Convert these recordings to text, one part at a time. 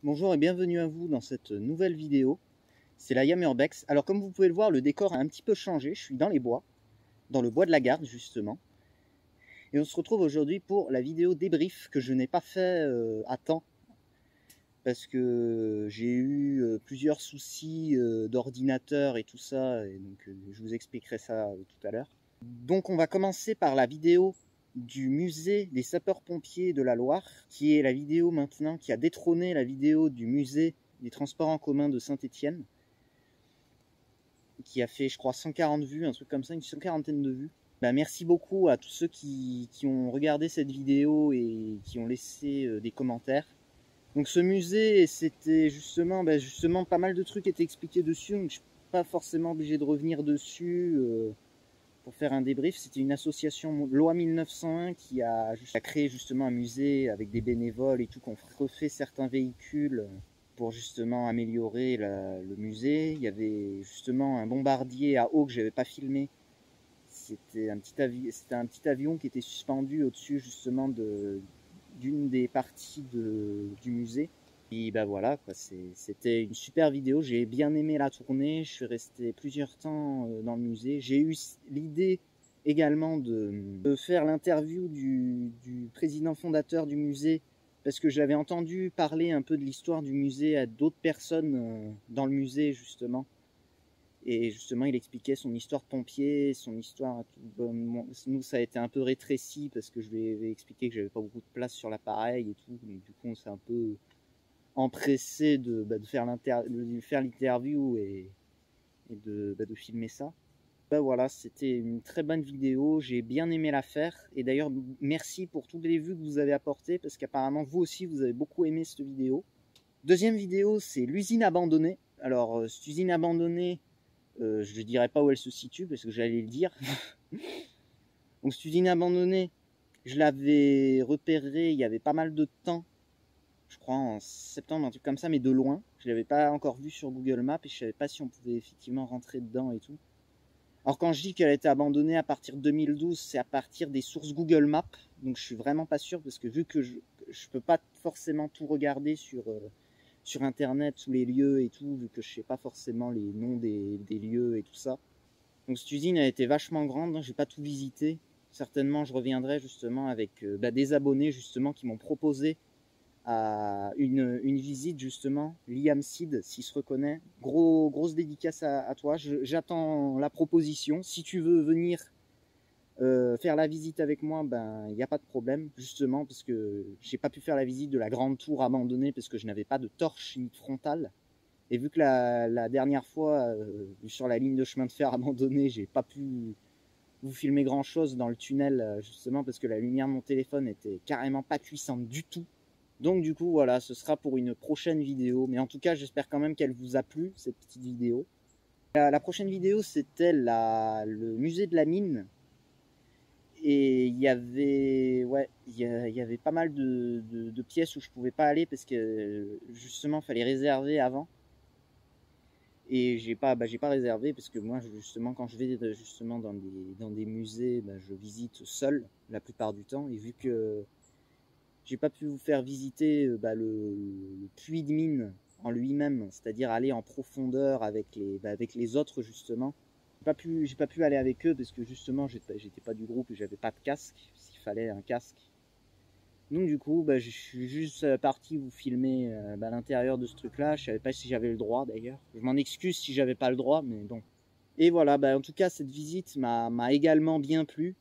Bonjour et bienvenue à vous dans cette nouvelle vidéo. C'est la Yamurbex. Alors comme vous pouvez le voir, le décor a un petit peu changé. Je suis dans les bois, dans le bois de la Garde justement. Et on se retrouve aujourd'hui pour la vidéo débrief que je n'ai pas fait à temps. Parce que j'ai eu plusieurs soucis d'ordinateur et tout ça. Et donc je vous expliquerai ça tout à l'heure. Donc on va commencer par la vidéo du musée des sapeurs-pompiers de la Loire, qui est la vidéo maintenant qui a détrôné la vidéo du musée des transports en commun de Saint-Étienne, qui a fait, je crois, 140 vues, un truc comme ça, une 140aine de vues. Merci beaucoup à tous ceux qui ont regardé cette vidéo et qui ont laissé des commentaires. Donc ce musée, c'était justement pas mal de trucs étaient expliqués dessus, donc je suis pas forcément obligé de revenir dessus. Pour faire un débrief, c'était une association Loi 1901 qui a créé justement un musée avec des bénévoles et tout, qu'on refait certains véhicules pour justement améliorer le musée. Il y avait justement un bombardier à eau que j'avais pas filmé. C'était un petit avion qui était suspendu au-dessus justement d'une des parties du musée. Et voilà, c'était une super vidéo, j'ai bien aimé la tourner, je suis resté plusieurs temps dans le musée. J'ai eu l'idée également de faire l'interview du président fondateur du musée, parce que j'avais entendu parler un peu de l'histoire du musée à d'autres personnes dans le musée justement. Et justement, il expliquait son histoire de pompier, son histoire. Nous, ça a été un peu rétréci parce que je lui ai expliqué que j'avais pas beaucoup de place sur l'appareil et tout. Donc, du coup, on s'est un peu empressé de faire l'interview et de filmer ça. Voilà, c'était une très bonne vidéo, j'ai bien aimé la faire. Et d'ailleurs, merci pour toutes les vues que vous avez apportées, parce qu'apparemment, vous aussi, vous avez beaucoup aimé cette vidéo. Deuxième vidéo, c'est l'usine abandonnée. Alors, cette usine abandonnée, je ne dirais pas où elle se situe, parce que j'allais le dire. Donc, cette usine abandonnée, je l'avais repérée il y avait pas mal de temps. Je crois en septembre, un truc comme ça, mais de loin. Je ne l'avais pas encore vu sur Google Maps et je ne savais pas si on pouvait effectivement rentrer dedans et tout. Alors quand je dis qu'elle a été abandonnée à partir de 2012, c'est à partir des sources Google Maps. Donc je suis vraiment pas sûr parce que vu que je peux pas forcément tout regarder sur internet, tous les lieux et tout, vu que je sais pas forcément les noms des lieux et tout ça. Donc cette usine a été vachement grande, hein, j'ai pas tout visité. Certainement je reviendrai justement avec des abonnés justement qui m'ont proposé à une visite justement. Liam Seed, s'il se reconnaît, grosse dédicace à toi. J'attends la proposition. Si tu veux venir faire la visite avec moi, il n'y a pas de problème, justement, parce que j'ai pas pu faire la visite de la grande tour abandonnée parce que je n'avais pas de torche ni de frontale. Et vu que la dernière fois, sur la ligne de chemin de fer abandonnée, j'ai pas pu vous filmer grand chose dans le tunnel, justement, parce que la lumière de mon téléphone était carrément pas puissante du tout. Donc du coup voilà, ce sera pour une prochaine vidéo, mais en tout cas j'espère quand même qu'elle vous a plu cette petite vidéo. La prochaine vidéo c'était le musée de la mine, et il y avait pas mal de pièces où je pouvais pas aller parce que justement fallait réserver avant, et j'ai pas réservé parce que moi justement quand je vais justement dans des musées, je visite seul la plupart du temps, et vu que j'ai pas pu vous faire visiter le puits de mine en lui-même, c'est-à-dire aller en profondeur avec les autres justement. J'ai pas pu aller avec eux parce que justement j'étais pas du groupe et j'avais pas de casque, s'il fallait un casque. Donc du coup je suis juste parti vous filmer l'intérieur de ce truc-là. Je savais pas si j'avais le droit d'ailleurs. Je m'en excuse si j'avais pas le droit, mais bon. Et voilà, en tout cas cette visite m'a également bien plu.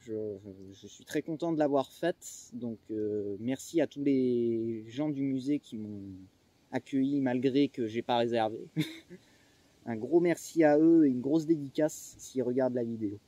Je suis très content de l'avoir faite, donc merci à tous les gens du musée qui m'ont accueilli malgré que j'ai pas réservé. Un gros merci à eux et une grosse dédicace s'ils regardent la vidéo.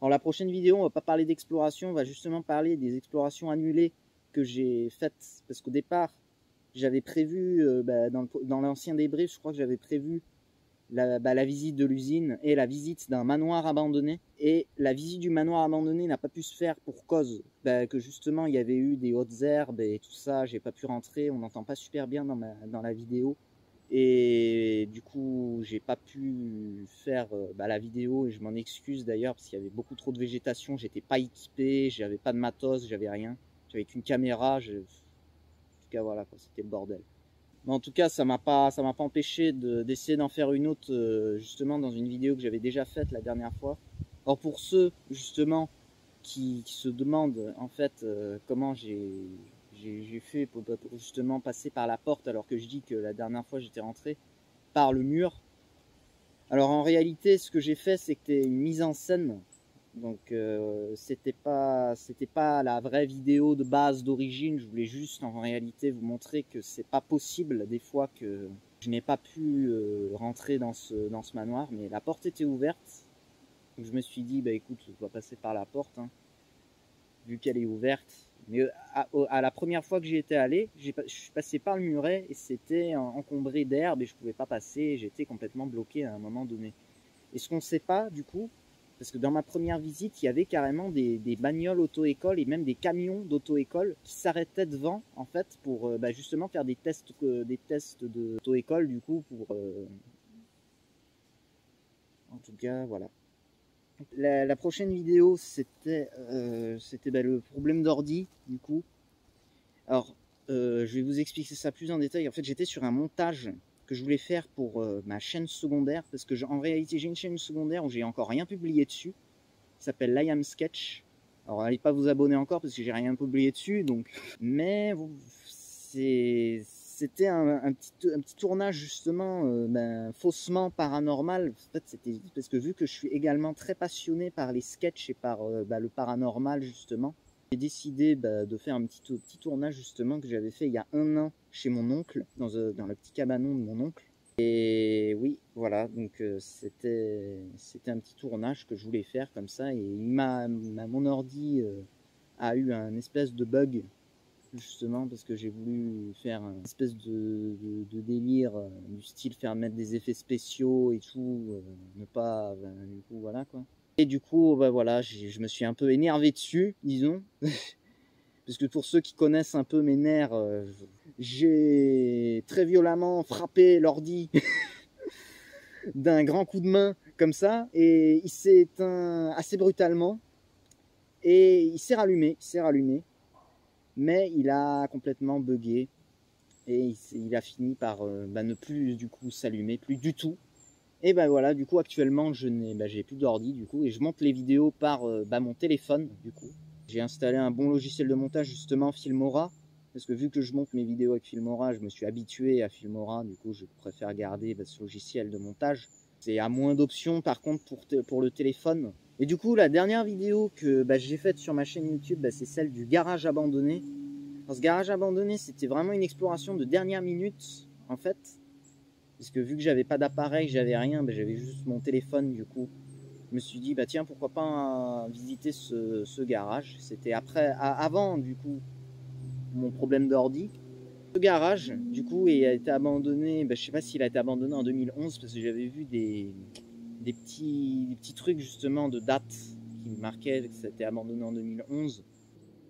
Alors la prochaine vidéo, on va pas parler d'exploration, on va justement parler des explorations annulées que j'ai faites, parce qu'au départ j'avais prévu, dans l'ancien débrief, je crois que j'avais prévu la visite de l'usine et la visite d'un manoir abandonné. Et la visite du manoir abandonné n'a pas pu se faire pour cause que justement il y avait eu des hautes herbes et tout ça, j'ai pas pu rentrer, on n'entend pas super bien dans la vidéo. Et du coup j'ai pas pu faire la vidéo, et je m'en excuse d'ailleurs parce qu'il y avait beaucoup trop de végétation, j'étais pas équipé, j'avais pas de matos, j'avais rien, j'avais qu'une caméra, en tout cas voilà, c'était le bordel. Mais en tout cas, ça m'a pas empêché d'essayer d'en faire une autre, justement, dans une vidéo que j'avais déjà faite la dernière fois. Alors pour ceux, justement, qui se demandent, en fait, comment j'ai fait pour justement passer par la porte, alors que je dis que la dernière fois, j'étais rentré par le mur. Alors en réalité, ce que j'ai fait, c'était une mise en scène. Donc c'était pas la vraie vidéo de base d'origine. Je voulais juste en réalité vous montrer que c'est pas possible des fois que je n'ai pas pu rentrer dans ce manoir, mais la porte était ouverte. Donc je me suis dit bah écoute, on va passer par la porte, hein, vu qu'elle est ouverte. Mais à la première fois que j'y étais allé, je suis passé par le muret et c'était encombré d'herbe et je pouvais pas passer. J'étais complètement bloqué à un moment donné. Et ce qu'on ne sait pas du coup, parce que dans ma première visite, il y avait carrément des bagnoles auto-école et même des camions d'auto-école qui s'arrêtaient devant, en fait, pour bah, justement faire des tests d'auto-école, du coup, pour... En tout cas, voilà. La prochaine vidéo, c'était bah, le problème d'ordi, du coup. Alors, je vais vous expliquer ça plus en détail. En fait, j'étais sur un montage que je voulais faire pour ma chaîne secondaire, parce que en réalité, j'ai une chaîne secondaire où j'ai encore rien publié dessus. Qui s'appelle I Am Sketch. Alors n'allez pas vous abonner encore parce que j'ai rien publié dessus, donc. Mais c'était un petit tournage justement ben, faussement paranormal. En fait, c'était parce que vu que je suis également très passionné par les sketchs et par bah, le paranormal justement, j'ai décidé bah, de faire un petit tournage justement que j'avais fait il y a 1 an chez mon oncle, dans le petit cabanon de mon oncle. Et oui, voilà, donc c'était un petit tournage que je voulais faire comme ça. Et mon ordi a eu un espèce de bug, justement, parce que j'ai voulu faire un espèce de délire du style faire mettre des effets spéciaux et tout, ne pas, ben, du coup, voilà quoi. Et du coup, bah, voilà, je me suis un peu énervé dessus, disons. Parce que pour ceux qui connaissent un peu mes nerfs, j'ai très violemment frappé l'ordi d'un grand coup de main comme ça, et il s'est éteint assez brutalement, et il s'est rallumé, mais il a complètement bugué, et il a fini par bah, ne plus du coup s'allumer, plus du tout. Et ben voilà, du coup actuellement j'ai plus d'ordi du coup, et je monte les vidéos par bah, mon téléphone du coup. J'ai installé un bon logiciel de montage justement, Filmora, parce que vu que je monte mes vidéos avec Filmora, je me suis habitué à Filmora, du coup je préfère garder bah, ce logiciel de montage. C'est à moins d'options par contre pour le téléphone. Et du coup la dernière vidéo que bah, j'ai faite sur ma chaîne YouTube, bah, c'est celle du garage abandonné. Alors, ce garage abandonné, c'était vraiment une exploration de dernière minute en fait. Parce que vu que j'avais pas d'appareil, j'avais rien, bah, j'avais juste mon téléphone du coup. Je me suis dit bah tiens pourquoi pas visiter ce garage. C'était avant du coup mon problème d'ordi. Ce garage du coup a été abandonné, bah, je sais pas s'il a été abandonné en 2011 parce que j'avais vu des petits trucs justement de date qui marquaient que ça a été abandonné en 2011.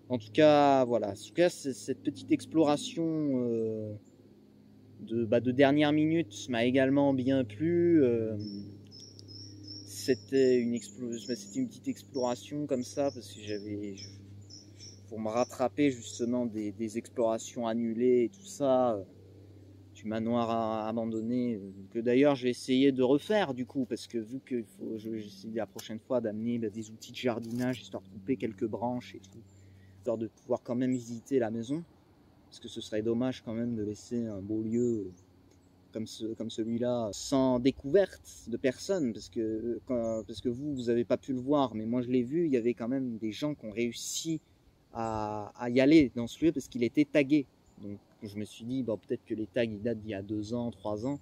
En tout cas voilà, en tout cas cette petite exploration de dernière minute m'a également bien plu. C'était une petite exploration comme ça parce que pour me rattraper justement des explorations annulées et tout ça, du manoir abandonné, que d'ailleurs j'ai essayé de refaire du coup, parce que vu que j'essaie la prochaine fois d'amener des outils de jardinage histoire de couper quelques branches et tout, histoire de pouvoir quand même visiter la maison, parce que ce serait dommage quand même de laisser un beau lieu comme celui-là sans découverte de personne, parce que vous n'avez pas pu le voir, mais moi je l'ai vu, il y avait quand même des gens qui ont réussi à y aller dans ce lieu parce qu'il était tagué. Donc je me suis dit, bon, peut-être que les tags ils datent d'il y a 2 ans, 3 ans,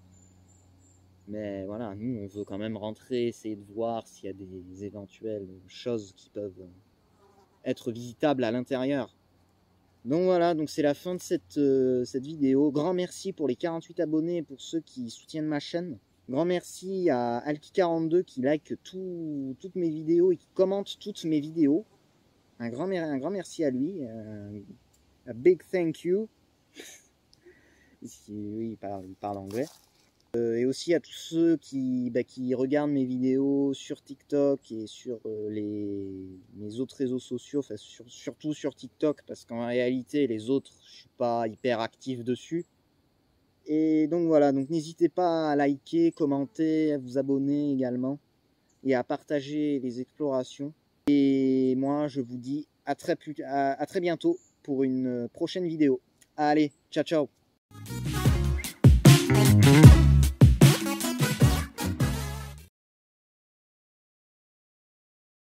mais voilà, nous on veut quand même rentrer, essayer de voir s'il y a des éventuelles choses qui peuvent être visitables à l'intérieur. Donc voilà, donc c'est la fin de cette vidéo. Grand merci pour les 48 abonnés et pour ceux qui soutiennent ma chaîne. Grand merci à Alki42 qui like toutes mes vidéos et qui commente toutes mes vidéos. Un grand merci à lui. A big thank you. Oui, il parle anglais. Et aussi à tous ceux qui regardent mes vidéos sur TikTok et sur mes autres réseaux sociaux, enfin, surtout sur TikTok, parce qu'en réalité les autres je suis pas hyper actif dessus. Et donc voilà, donc n'hésitez pas à liker, commenter, à vous abonner également et à partager les explorations. Et moi, je vous dis à très bientôt pour une prochaine vidéo. Allez, ciao ciao!